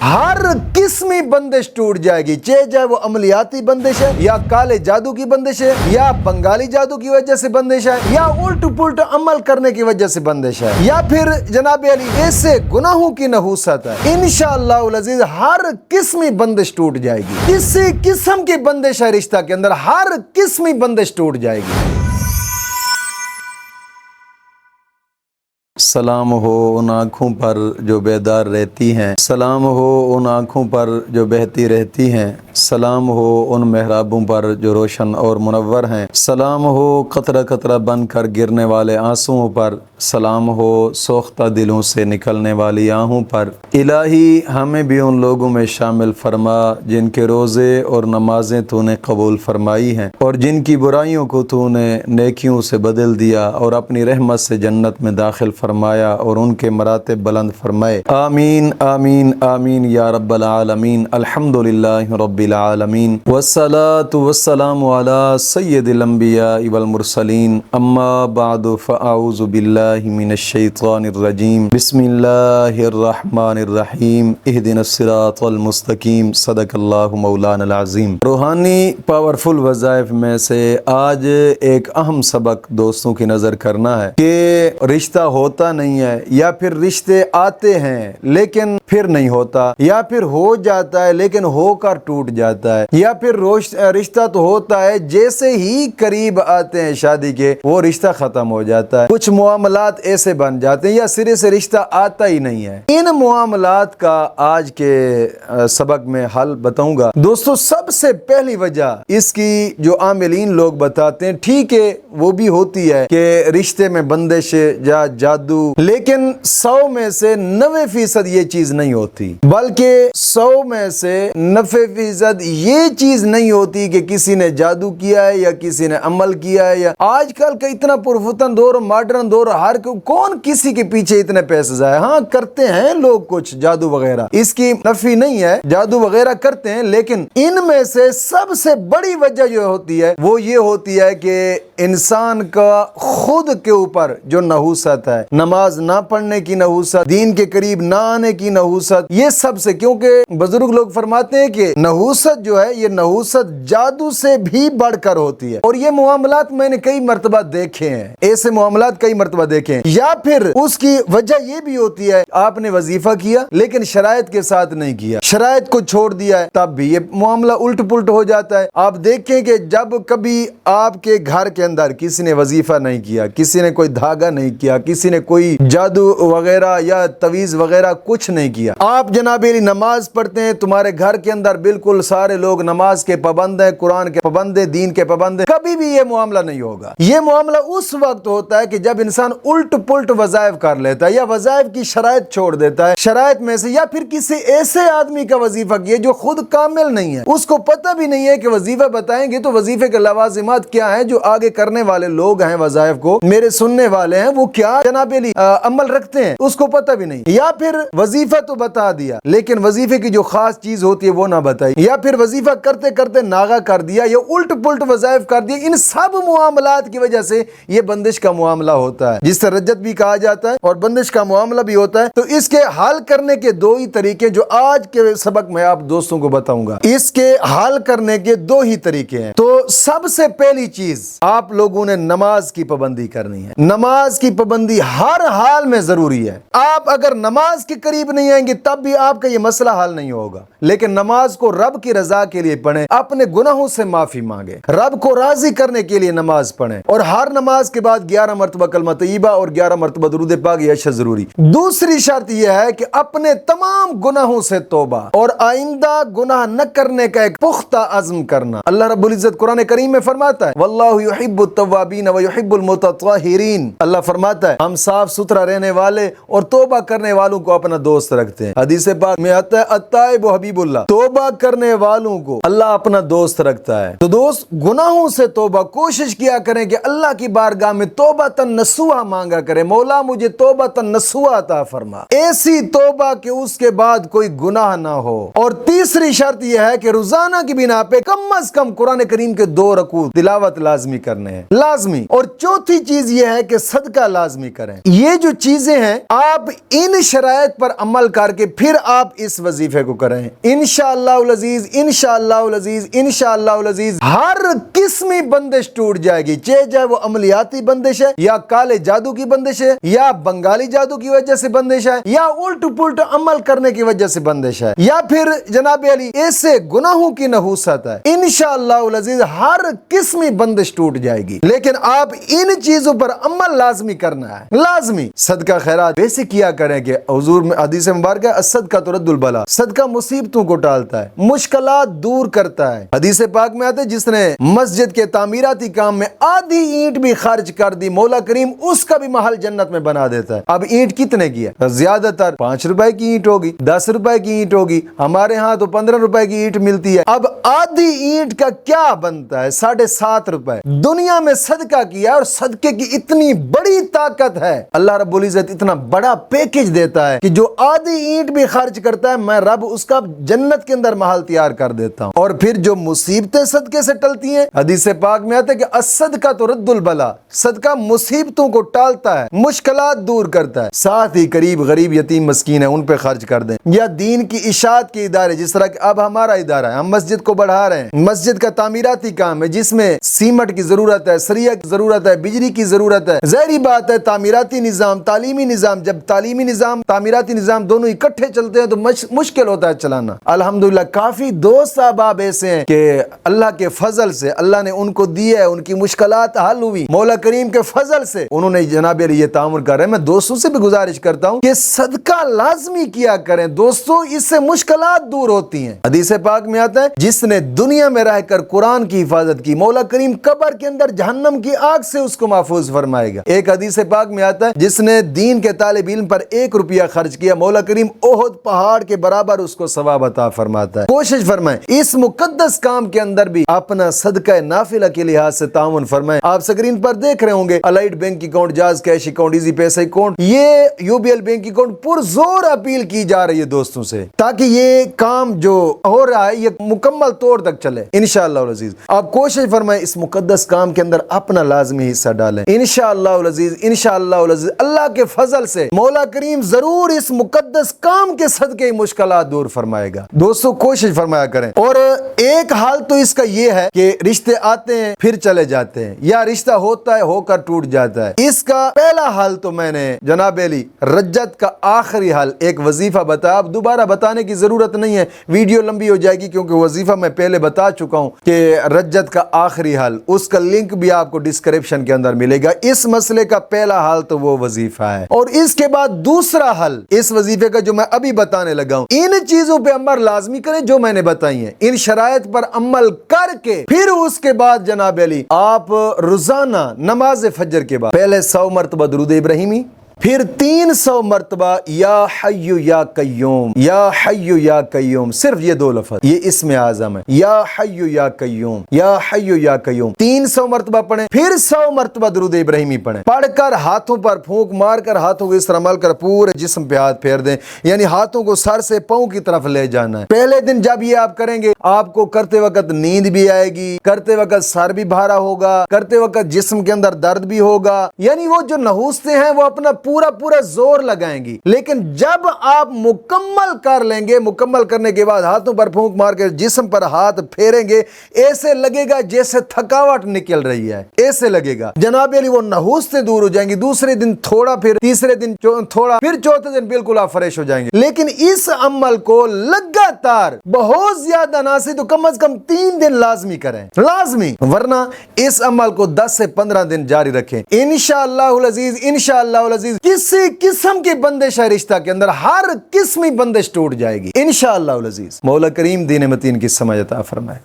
हर किस्मी बंदिश टूट जाएगी, चाहे वो अमलियाती बंदिश है या काले जादू की बंदिश है या बंगाली जादू की वजह से बंदिश है या उल्ट पुल्ट अमल करने की वजह से बंदिश है या फिर जनाब अली ऐसे गुनाहों की नहूसत है। इंशाअल्लाह अज़ीज़ हर किस्मी बंदिश टूट जाएगी। किसी किस्म की बंदिश है रिश्ता के अंदर, हर किस्मी बंदिश टूट जाएगी। सलाम हो उन आँखों पर जो बेदार रहती हैं, सलाम हो उन आँखों पर जो बहती रहती हैं, सलाम हो उन महराबों पर जो रोशन और मुनव्वर हैं, सलाम हो कतरा कतरा बन कर गिरने वाले आंसुओं पर, सलाम हो सोख्ता दिलों से निकलने वाली आहों पर। इलाही हमें भी उन लोगों में शामिल फरमा जिनके रोज़े और नमाजें तूने कबूल फरमाई हैं और जिनकी बुराइयों को तूने नेकियों से बदल दिया और अपनी रहमत से जन्नत में दाखिल फरमाया और उनके मरातिब बुलंद फरमाए। आमीन आमीन आमीन या रब्बल आलमीन। अल्हम्दुलिल्लाहि रब्बिल आलमीन वस्सलातु वस्सलामु अला सय्यदिल अंबिया वल मुरसलीन अम्मा बादु फअऊज़ु बिल्लाहि मिनश शैतानिर रजीम बिस्मिल्लाहिर रहमानिर रहीम इहदिनस सिरातल मुस्तकीम सदकल्लाहु मौलाना अज़ीम। रूहानी पावरफुल वज़ाइफ में से आज एक अहम सबक दोस्तों की नज़र करना है कि रिश्ता होता नहीं है या फिर रिश्ते आते हैं लेकिन फिर नहीं होता, या फिर हो जाता है लेकिन होकर टूट जाता है, या फिर रिश्ता तो होता है जैसे ही करीब आते हैं शादी के वो रिश्ता खत्म हो जाता है। कुछ मुआमलात ऐसे बन जाते हैं या सिरे से रिश्ता आता ही नहीं है। इन मुआमलात का आज के सबक में हल बताऊंगा। दोस्तों सबसे पहली वजह इसकी जो आमिलीन लोग बताते हैं, ठीक है वो भी होती है कि रिश्ते में बंदिश या जादू, लेकिन 100 में से 90% ये चीज नहीं होती, बल्कि 100 में से 90% ये चीज नहीं होती कि किसी ने जादू किया है या किसी ने अमल किया है। या आजकल का इतना पुरफुतन दौर, मॉडर्न दौर, हर कौन किसी के पीछे इतने पैसे जाए। हाँ करते हैं लोग कुछ जादू वगैरह, इसकी नफी नहीं है, जादू वगैरह करते हैं, लेकिन इनमें से सबसे बड़ी वजह जो होती है वो ये होती है कि इंसान का खुद के ऊपर जो नहूसत है, नमाज ना पढ़ने की नहूसत, दीन के करीब ना आने की नहूसत, ये सबसे, क्योंकि बुजुर्ग लोग फरमाते हैं कि नहूसत जो है ये नहूसत जादू से भी बढ़कर होती है। और ये मुआमलात मैंने कई मर्तबा देखे हैं, ऐसे मुआमलात कई मर्तबा देखे हैं। या फिर उसकी वजह ये भी होती है आपने वजीफा किया लेकिन शराइत के साथ नहीं किया, शराइत को छोड़ दिया है, तब भी ये मामला उल्ट पुल्ट हो जाता है। आप देखें कि जब कभी आपके घर के अंदर किसी ने वजीफा नहीं किया, किसी ने कोई धागा नहीं किया, किसी ने कोई जादू वगैरह या तवीज वगैरह कुछ नहीं किया, आप जनाब नमाज पढ़ते हैं, तुम्हारे घर के अंदर बिल्कुल सारे लोग नमाज के पाबंद हैं, कुरान के पाबंद हैं, दीन के पाबंद हैं, कभी भी ये मामला नहीं होगा। ये मामला उस वक्त होता है कि जब इंसान उल्ट पुल्ट वज़ाइफ कर लेता है या वज़ाइफ की शराइत छोड़ देता है, शराइत में से, या फिर किसी ऐसे आदमी का वजीफा किया जो खुद कामिल नहीं है, उसको पता भी नहीं है कि वजीफा बताएंगे तो वजीफे के लवाजिमात क्या है, जो आगे करने वाले लोग हैं वज़ाइफ को मेरे सुनने वाले हैं वो क्या जनाब अमल रखते हैं, उसको पता भी नहीं। या फिर वजीफा तो बता दिया लेकिन वजीफे की जो खास चीज होती है वो ना बताई, या फिर वजीफा करते करते नागा कर दिया या उल्ट पुल्ट वज़ाइफ कर दिया। इन सब मुआमलात की वजह से ये बंदिश का मामला होता है, जिससे रज्जत भी कहा जाता है और बंदिश का मामला भी होता है। तो इसके हल करने के दो ही तरीके जो आज के सबक में आप दोस्तों को बताऊंगा, इसके हल करने के दो ही तरीके हैं। तो सबसे पहली चीज आप लोगों ने नमाज की पाबंदी करनी है। नमाज की पाबंदी हर हाल में जरूरी है। आप अगर नमाज के करीब नहीं आएंगे तब भी आपका ये मसला हल नहीं होगा, लेकिन नमाज को रब की रजा के लिए पढ़ें, अपने गुनाहों से माफी मांगे, रब को राजी करने के लिए नमाज पढ़ें, और हर नमाज के बाद 11 मरतबा कलमा तय्यबा और 11 मरतबा दुरूद पाक या जरूरी। दूसरी शर्त यह है कि अपने तमाम गुनाहों से तौबा और आइंदा गुनाह न करने का एक पुख्ता अज़्म करना। अल्लाह रब्बुल इज्जत कुरान करीम में फरमाता है वल्लाहु युहिब्बुत तव्वाबीन व युहिब्बुल मुतत्ताहिरीन। अल्लाह फरमाता है हम साफ सुथरा रहने वाले और तौबा करने वालों को अपना दोस्त रखते हैं। हदीस पाक में आता है अत्ताइब हबीबुल्लाह, तौबा करने वालों को अल्लाह अपना दोस्त रखता है। तो दोस्त गुनाहों से तौबा, कोशिश किया करें कि अल्लाह की बारगाह में तौबतन नसूहा मांगा करें, मौला मुझे तौबतन नसूहा अता फरमा, ऐसी तौबा कि उसके बाद कोई गुनाह ना हो। और तीसरी शर्त यह है कि रोजाना की बिना पे कम अज कम कुरान करीम کے 2 رکوع تلاوت لازمی کرنے ہیں، لازمی۔ اور چوتھی چیز یہ ہے کہ صدقہ لازمی کریں۔ یہ جو چیزیں ہیں آپ ان شرائط پر عمل کر کے پھر آپ اس وظیفے کو کریں، انشاءاللہ العزیز، انشاءاللہ العزیز، انشاءاللہ العزیز ہر قسمی بندش ٹوٹ جائے گی، چاہے وہ عملیاتی بندش ہے یا کالے جادو کی بندش ہے یا بنگالی جادو کی وجہ سے بندش ہے یا الٹ پلٹ عمل کرنے کی وجہ سے بندش ہے یا پھر جناب علی ایسے گناہوں کی نحوست ہے، انشاءاللہ العزیز ہر قسمی بندش ٹوٹ جائے گی۔ لیکن آپ ان چیزوں پر عمل لازمی کرنا ہے، لازمی۔ صدقہ خیرات ویسے کیا کریں کہ حضور میں حدیث مبارکہ الصدقہ ترد البلا، صدقہ مصیبتوں کو ٹالتا ہے، مشکلات دور کرتا ہے۔ حدیث پاک میں آتا ہے جس نے مسجد کے تعمیراتی کام میں آدھی اینٹ بھی خرچ کر دی، مولا کریم اس کا بھی محل جنت میں بنا دیتا ہے۔ اب اینٹ کتنے کی ہے؟ زیادہ تر 5 روپے کی اینٹ ہوگی، 10 روپے کی اینٹ ہوگی، ہمارے ہاں تو 15 روپے کی اینٹ ملتی ہے۔ اب آدھی اینٹ کا کیا بنتا ہے؟ 7.5 روپے۔ دنیا میں صدقہ کیا اور صدقے کی اتنی بڑی طاقت ہے، اللہ رب العزت اتنا بڑا پیکج دیتا ہے کہ جو آدھی اینٹ بھی خرچ کرتا ہے میں رب اس کا جنت کے اندر محل تیار کر دیتا ہوں۔ اور پھر جو مصیبتیں صدقے سے ٹلتی ہیں، حدیث پاک میں آتا ہے کہ الصدقہ ترد البلا، صدقہ مصیبتوں کو ٹالتا ہے، مشکلات دور کرتا ہے۔ ساتھ ہی قریب غریب یتیم مسکین ہیں ان پہ خرچ کر دیں، یا دین کی اشاعت کے ادارے جس طرح کہ اب ہمارا ادارہ ہے، ہم مسجد کو بڑھا رہے ہیں، مسجد کا تعمیراتی کام ہے جس میں سیمنٹ کی ضرورت ہے، سریا کی ضرورت ہے، بجلی کی ضرورت ہے۔ ظاہری بات ہے تعمیراتی نظام، تعلیمی نظام، جب تعلیمی نظام تعمیراتی نظام دونوں اکٹھے چلتے ہیں تو مشکل ہوتا ہے چلانا۔ الحمدللہ کافی دوست احباب ایسے ہیں کہ اللہ کے فضل سے اللہ نے ان کو دیا ہے، ان کی مشکلات حل ہوئی مولا کریم کے فضل سے، انہوں نے جناب علی یہ تعاون کر رہے ہیں۔ میں دوستوں سے بھی گزارش کرتا ہوں کہ صدقہ لازمی کیا کریں دوستوں، اس سے مشکلات دور ہوتی ہیں۔ حدیث پاک میں آتا ہے جس نے دنیا میں رہ کر قرآن کی حفاظت کی مولا کریم قبر کے اندر جہنم کی آگ سے اس کو محفوظ فرمائے گا۔ ایک حدیث پاک میں آتا ہے جس نے دین کے طالب علم پر 1 روپیہ خرچ کیا مولا کریم احد پہاڑ کے برابر اس کو ثواب عطا فرماتا ہے۔ کوشش فرمائیں اس مقدس کام کے اندر بھی اپنا صدقہ نافلہ کے لحاظ سے تعاون فرمائیں۔ آپ سکرین پر دیکھ رہے ہوں گے allied bank account, jazz cash account, easy پیسہ اکاؤنٹ، یہ UBL بینک اکاؤنٹ پرزور اپیل کی جا رہی ہے دوستوں سے تاکہ یہ کام جو ہو رہا ہے یہ مکمل طور تک چلے انشاءاللہ العزیز۔ آپ کوشش فرمائیں اس مقدس کام کے اندر اپنا لازمی حصہ ڈالیں انشاءاللہ العزیز، انشاءاللہ العزیز اللہ کے فضل سے مولا کریم ضرور اس مقدس کام کے صدقے مشکلات دور فرمائے گا۔ دوستوں کوشش فرمایا کریں۔ اور ایک حال تو اس کا یہ ہے کہ رشتے آتے ہیں پھر چلے جاتے ہیں، یا رشتہ ہوتا ہے ہو کر ٹوٹ جاتا ہے۔ اس کا پہلا حال تو میں نے جناب علی رجت کا آخری حال ایک وظیفہ بتایا، اب دوبارہ بتانے کی ضرورت نہیں ہے، ویڈیو لمبی ہو جائے گی کیونکہ وظیفہ میں پہلے بتا چکا ہوں کہ رجت کا آخری حال، اس کا لنک بھی آپ کو ڈسکرپشن کے اندر ملے گا۔ اس مسئلے کا پہلا حال تو وہ وظیفہ ہے، اور اس کے بعد دوسرا حل اس وظیفے کا جو میں ابھی بتانے لگا ہوں۔ ان چیزوں پہ عمل لازمی کریں جو میں نے بتائی ہیں، ان شرائط پر عمل کر کے پھر اس کے بعد جناب علی آپ روزانہ نماز فجر کے بعد پہلے 100 مرتبہ درود ابراہیمی، پھر 300 مرتبہ یا حی یا قیوم، یا حی یا قیوم، صرف یہ 2 لفظ، یہ اسم اعظم ہے، یا حی یا قیوم، یا حی یا قیوم 300 مرتبہ پڑھیں، پھر 100 مرتبہ درود ابراہیمی پڑھیں، پڑھ کر ہاتھوں پر پھونک مار کر ہاتھوں کو اس طرح مل کر پورے جسم پہ ہاتھ پھیر دیں، یعنی ہاتھوں کو سر سے پاؤں کی طرف لے جانا ہے۔ پہلے دن جب یہ آپ کریں گے آپ کو کرتے وقت نیند بھی آئے گی، کرتے وقت سر بھی بھارا ہوگا، کرتے وقت جسم کے اندر درد بھی ہوگا، یعنی وہ جو نحوستیں ہیں وہ اپنا پورا زور لگائیں گی۔ لیکن جب آپ مکمل کر لیں گے، مکمل کرنے کے بعد ہاتھوں پر پھونک مار کے جسم پر ہاتھ پھیریں گے، ایسے لگے گا جیسے تھکاوٹ نکل رہی ہے، ایسے لگے گا جناب علی وہ نحوستیں دور ہو جائیں گی۔ دوسرے دن تھوڑا، پھر تیسرے دن تھوڑا، پھر چوتھے دن بالکل آپ فریش ہو جائیں گے۔ لیکن اس عمل کو لگاتار بہت زیادہ نہ سے تو کم از کم 3 دن لازمی کریں، لازمی، ورنہ اس عمل کو 10 سے 15 دن جاری رکھیں انشاءاللہ العزیز، انشاءاللہ العزیز کسی قسم کی بندش ہے رشتہ کے اندر، ہر قسمی بندش ٹوٹ جائے گی انشاءاللہ العزیز۔ مولا کریم دین متین کی سمجھ عطا فرمائے۔